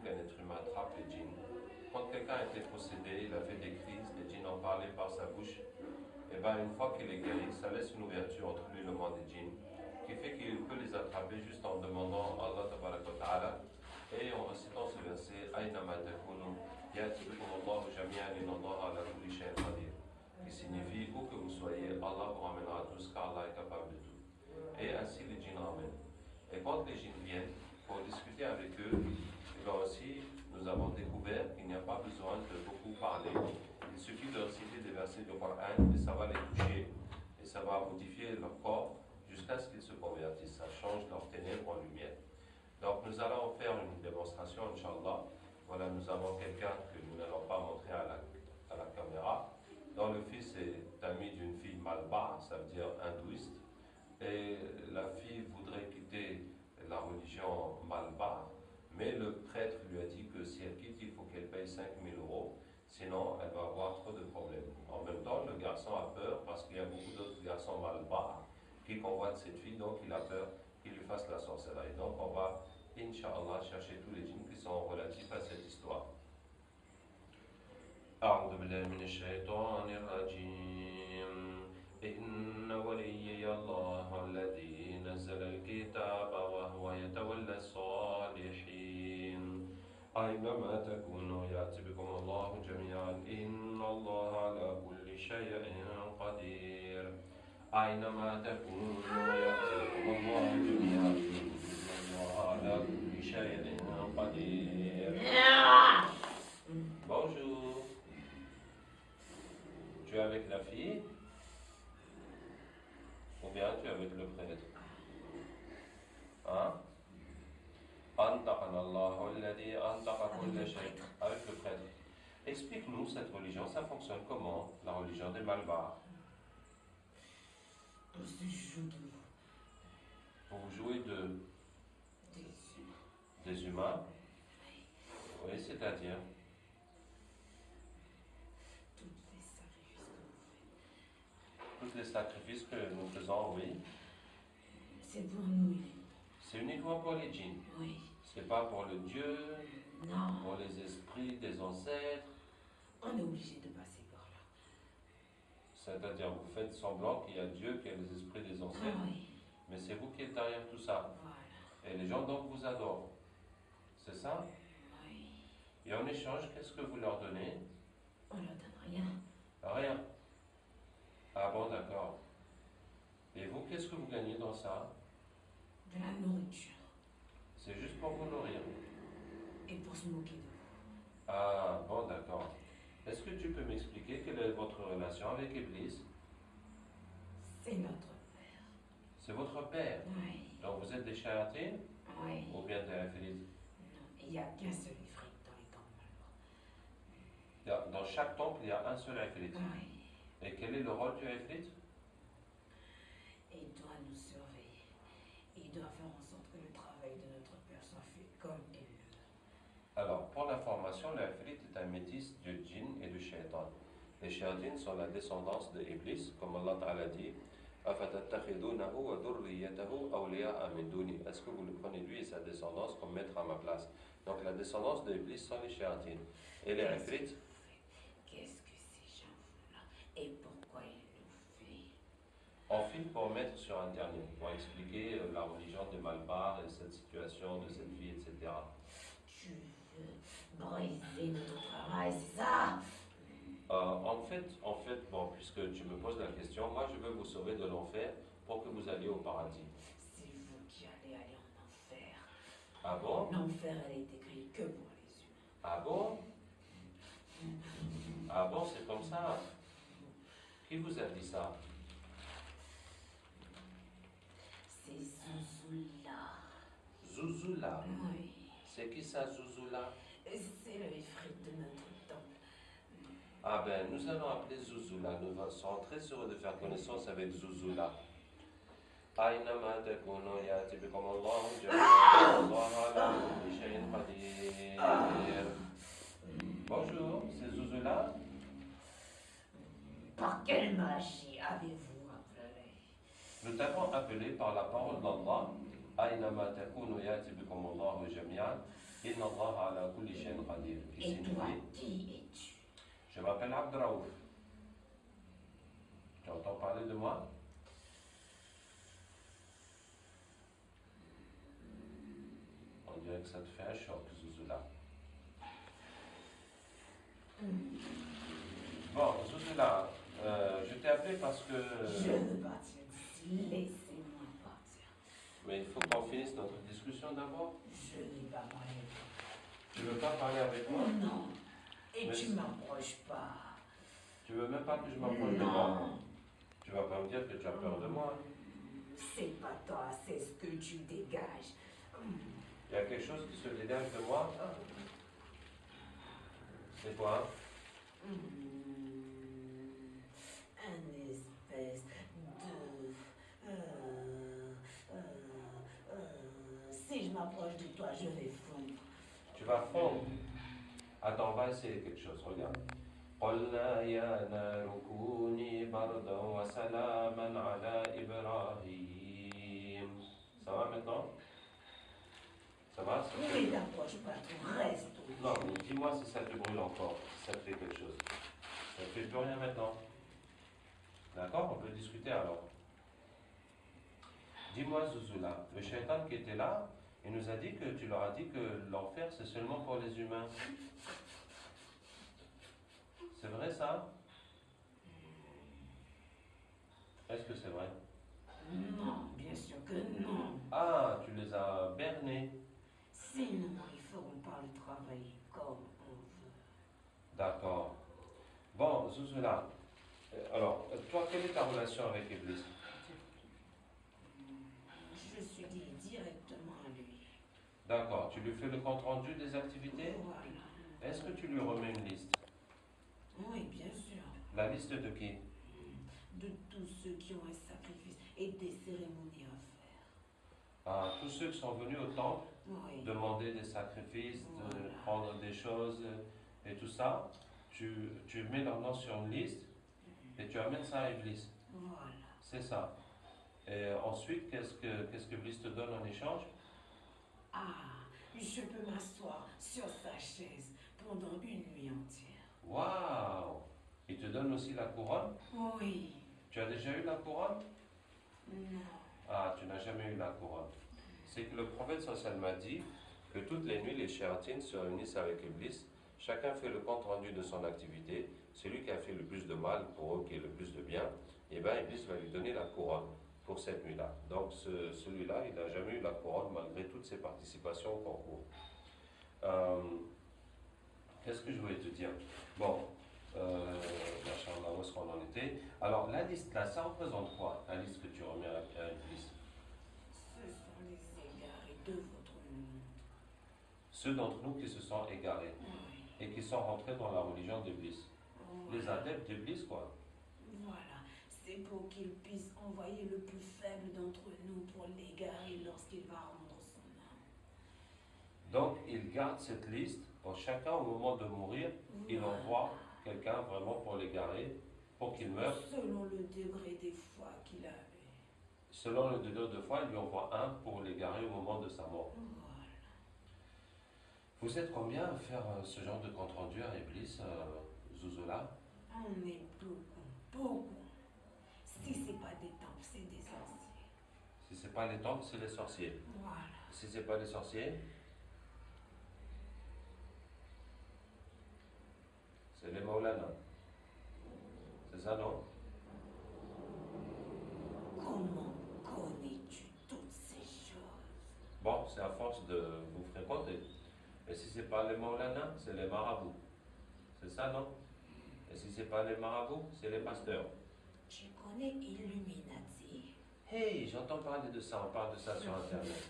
qu'un être humain attrape les djinns. Quand quelqu'un était possédé, il a fait des crises, les djinns en parlaient par sa bouche. Et bien une fois qu'il est guéri, ça laisse une ouverture entre lui et le monde des djinns, qui fait qu'il peut les attraper juste en demandant à Allah tabaraka wa ta'ala et en récitant ce verset Aynama takunu ya'tikum Allahu jami'an inna Allaha ala kulli shay'in qadir, qui signifie où que vous soyez, Allah vous ramènera tous car Allah est capable de tout. Et ainsi les djinns ramènent. Et quand les djinns viennent pour discuter avec eux, et bien aussi nous avons découvert qu'il n'y a pas besoin de beaucoup parler. Il suffit de réciter des versets du Coran et ça va les toucher et ça va modifier leur corps jusqu'à ce qu'ils se convertissent. Ça change leurs ténèbres en lumière. Donc nous allons faire une démonstration, Inch'Allah. Voilà, nous avons quelqu'un que nous n'allons pas montrer à la caméra, dont le fils est ami d'une fille malba, ça veut dire hindouiste. Et la fille voudrait quitter la religion malba, mais le prêtre lui a dit que si elle quitte, il faut qu'elle paye 5 000 euros, sinon elle va avoir trop de problèmes. En même temps, le garçon a peur parce qu'il y a beaucoup d'autres garçons malba qui convoitent cette fille, donc il a peur qu'il lui fasse la sorcellerie. Donc on va, Inch'Allah, chercher tous les djinns qui sont relatifs à cette histoire. أعوذ بالله من الشيطان الرجيم إن وليي الله الذي نزل الكتاب وهو يتولى الصالحين أينما تكونوا يأتي بكم الله جميعا إن الله على كل شيء قدير أينما تكونوا يأتي بكم الله جميعا إن الله على كل شيء قدير. Bonjour. Tu es avec la fille ou bien tu es avec le prêtre? Hein? Avec le prêtre. Explique-nous cette religion, ça fonctionne comment? La religion des Malbars. Vous jouez des humains? Oui, c'est-à-dire? Tous les sacrifices que nous faisons, oui. C'est pour nous. C'est uniquement pour les djinns. Oui. C'est pas pour le Dieu, non. Pour les esprits des ancêtres. On est obligé de passer par là. C'est-à-dire, vous faites semblant qu'il y a Dieu, qu'il y a les esprits des ancêtres. Oui. Mais c'est vous qui êtes derrière tout ça. Voilà. Et les gens donc vous adorent. C'est ça? Oui. Et en échange, qu'est-ce que vous leur donnez? On leur donne rien. Rien. Ah bon, d'accord. Et vous, qu'est-ce que vous gagnez dans ça? De la nourriture. C'est juste pour vous nourrir. Et pour se moquer de vous. Ah bon, d'accord. Est-ce que tu peux m'expliquer quelle est votre relation avec Iblis? C'est notre père. C'est votre père? Oui. Donc vous êtes des shayatines? Oui. Ou bien des ifrites? Non, il n'y a qu'un seul ifrit dans les temps malbars. Dans chaque temple, il y a un seul ifrit. Oui. Et quel est le rôle du ifrit? Il doit nous surveiller. Il doit faire en sorte que le travail de notre père soit fait comme il le veut. Alors, pour l'information, l'ifrit est un métis du djinn et du shaitan. Les shayatines sont la descendance de Iblis, comme Allah Ta'ala dit. Est-ce que vous le prenez lui et sa descendance comme maître à ma place? Donc la descendance de Iblis sont les shayatines. Et les ifrit? Qu'est-ce que ces gens-là et pourquoi ils le font? On filme pour mettre sur Internet, pour expliquer la religion des Malbars et cette situation de cette vie, etc. Tu veux briser notre travail, c'est ça? En fait, bon, puisque tu me poses la question, moi je veux vous sauver de l'enfer pour que vous alliez au paradis. C'est vous qui allez aller en enfer. Ah bon? L'enfer, elle est écrite que pour les humains. Ah bon? Ah bon, c'est comme ça? Qui vous a dit ça? C'est Zouzoula. Zouzoula? Oui. C'est qui ça, Zouzoula? C'est le ifrit de notre temple. Ah ben, nous allons appeler Zouzoula. Nous serons très heureux de faire connaissance avec Zouzoula. أينما تكونوا يأتي بكم الله جميعا الله على كل شيء قدير. Bonjour, c'est Zouzoula. Par quelle magie avez-vous appelé? Nous t'avons appelé par la parole d'Allah. أينما تكونوا يأتي بكم الله جميعا. Inna Allah ala kulli shay'in qadir. Qui Et toi, signifie qui es-tu? je m'appelle Abdraouf. Tu entends parler de moi? On dirait que ça te fait un choc, Zouzoula. Bon, Zouzoula, je t'ai appelé parce que... Je veux partir d'ici. Laissez-moi partir. Mais il faut qu'on finisse notre discussion d'abord. Je n'ai pas parlé. Tu veux pas parler avec moi? Non. Et Mais tu m'approches pas. tu veux même pas que je m'approche de moi? Tu vas pas me dire que tu as peur de moi? C'est pas toi, c'est ce que tu dégages. Il y a quelque chose qui se dégage de moi? C'est quoi? Un espèce de... si je m'approche de toi, je vais fondre. Tu vas fondre. Attends, on va essayer quelque chose, regarde. قلنا يا نار كوني بردا وسلاما على إبراهيم. Ça va maintenant? Ça va? Ça Ne fait... t'approche pas, tu restes. Non, mais dis-moi si ça te brûle encore, si ça te fait quelque chose. Ça ne fait plus rien maintenant. D'accord? On peut discuter alors. Dis-moi, Zouzoula, le shaitan qui était là, il nous a dit que tu leur as dit que l'enfer c'est seulement pour les humains. C'est vrai ça? Est-ce que c'est vrai? Non, bien sûr que non. Ah, tu les as bernés. Sinon, ils feront pas le travail comme on veut. D'accord. Bon, Zouzoula, alors, toi, quelle est ta relation avec Iblis? Je suis liée directement à lui. D'accord, tu lui fais le compte-rendu des activités? Voilà. Est-ce que tu lui remets une liste? Oui, bien sûr. La liste de qui? De tous ceux qui ont un sacrifice et des cérémonies à faire. Ah, tous ceux qui sont venus au temple, Oui. demander des sacrifices, de Voilà. prendre des choses et tout ça, tu mets leur nom sur une liste et tu amènes ça à Iblis. Voilà. C'est ça. Et ensuite, qu'est-ce que Iblis te donne en échange? Ah, je peux m'asseoir sur sa chaise pendant une nuit entière. Waouh! Il te donne aussi la couronne? Oui. Tu as déjà eu la couronne? Non. Ah, tu n'as jamais eu la couronne. C'est que le prophète sallallahu m'a dit que toutes les nuits, les shéyatines se réunissent avec Iblis. Chacun fait le compte rendu de son activité. Celui qui a fait le plus de mal pour eux, qui est le plus de bien, et bien Iblis va lui donner la couronne pour cette nuit-là. Donc celui-là, il n'a jamais eu la couronne malgré toutes ses participations au concours. Qu'est-ce que je voulais te dire? Bon, machallah, où est-ce qu'on en était? Alors, la liste là, ça représente quoi? La liste que tu remets à Iblis? Ce sont les égarés de votre monde. Ceux d'entre nous qui se sont égarés Oui. et qui sont rentrés dans la religion d'Iblis. Les Voilà. adeptes d'Iblis, quoi. Voilà. C'est pour qu'il puisse envoyer le plus faible d'entre nous pour l'égarer lorsqu'il va rendre son âme. Donc, il garde cette liste pour chacun au moment de mourir. Il Voilà. envoie quelqu'un vraiment pour l'égarer, pour qu'il meure. Selon le degré des foi qu'il avait. Selon le degré de foi, il lui envoie un pour l'égarer au moment de sa mort. Voilà. Vous êtes combien à faire ce genre de compte-rendu à Iblis, Zouzoula? On est beaucoup. Si c'est pas des temples, c'est des sorciers. Si c'est pas les temples, c'est les sorciers. Voilà. Si c'est pas les sorciers, c'est les Maulana. C'est ça, non? Comment connais-tu toutes ces choses? Bon, c'est à force de vous fréquenter. Et si c'est pas les Maulana, c'est les marabouts. C'est ça, non? Et si c'est pas les marabouts, c'est les pasteurs. Tu connais Illuminati? Hey, j'entends parler de ça, on parle de ça sur Internet.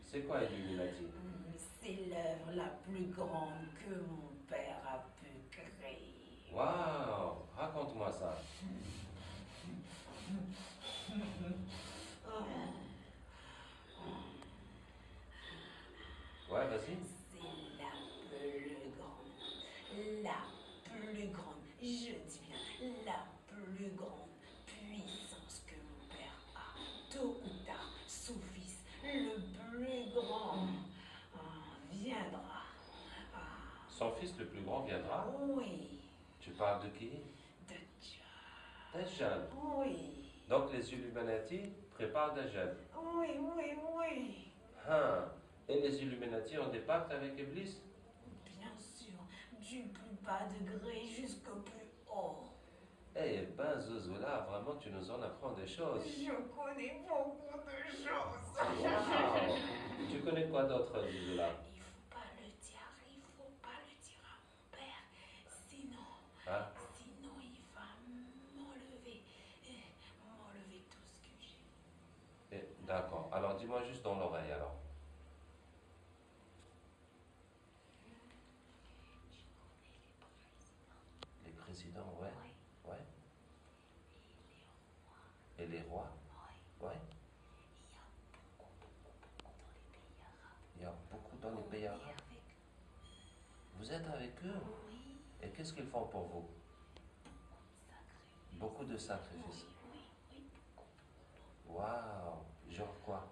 C'est quoi Illuminati? C'est l'œuvre la plus grande que mon père a pu créer. Waouh, raconte-moi ça. Ouais, vas-y. C'est la plus grande. La plus grande. Je dis bien la plus grande puissance que mon père a. Tôt ou tard, son fils, le plus grand, le plus grand viendra? Oui, Tu parles de qui? de Dieu. Dajjal. Oui, Donc les Illuminati préparent Dajjal. oui, oui, oui. Hein. Et les Illuminati ont des pactes avec Iblis? Bien sûr, du plus bas degré jusqu'au plus haut. Eh ben, Zozola, vraiment, tu nous en apprends des choses. Je connais beaucoup de choses. Wow. Tu connais quoi d'autre, Zozola? Il faut pas le dire, il faut pas le dire à mon père. Sinon, Hein? sinon il va m'enlever tout ce que j'ai. D'accord. Alors, dis-moi juste dans l'oreille, alors. Les présidents, ouais. Oui, Ouais. et les rois. Et les rois? Oui, Ouais. il y a beaucoup dans les pays Il y a beaucoup dans les pays arabes. On est arabes. avec Vous êtes avec eux? oui, Et qu'est-ce qu'ils font pour vous? beaucoup de sacrifices. Beaucoup de sacrifices. Oui, oui, oui, beaucoup. Waouh! Genre quoi?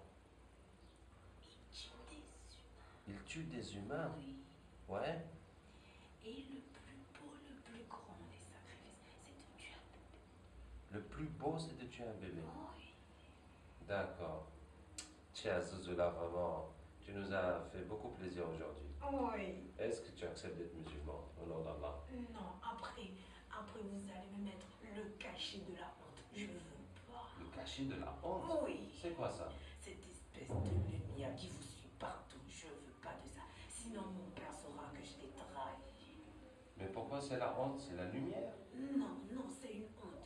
Ils tuent des humains. Ils tuent des humains? Oui. Ouais. Et le plus beau, le plus grand des sacrifices, c'est de tuer un bébé. Le plus beau, c'est de tuer un bébé. Oui. D'accord. Tiens, Zozola, vraiment, tu nous as fait beaucoup plaisir aujourd'hui. Oui. Est-ce que tu acceptes d'être musulman au nom d'Allah? Non, après vous allez me mettre le cachet de la honte. Je veux pas. Le cachet de la honte? Oui. C'est quoi ça? Cette espèce de lumière qui vous suit partout. Je veux pas de ça. Sinon mon père saura que je l'ai trahi. Mais pourquoi c'est la honte? C'est la lumière? Non, non, c'est une honte.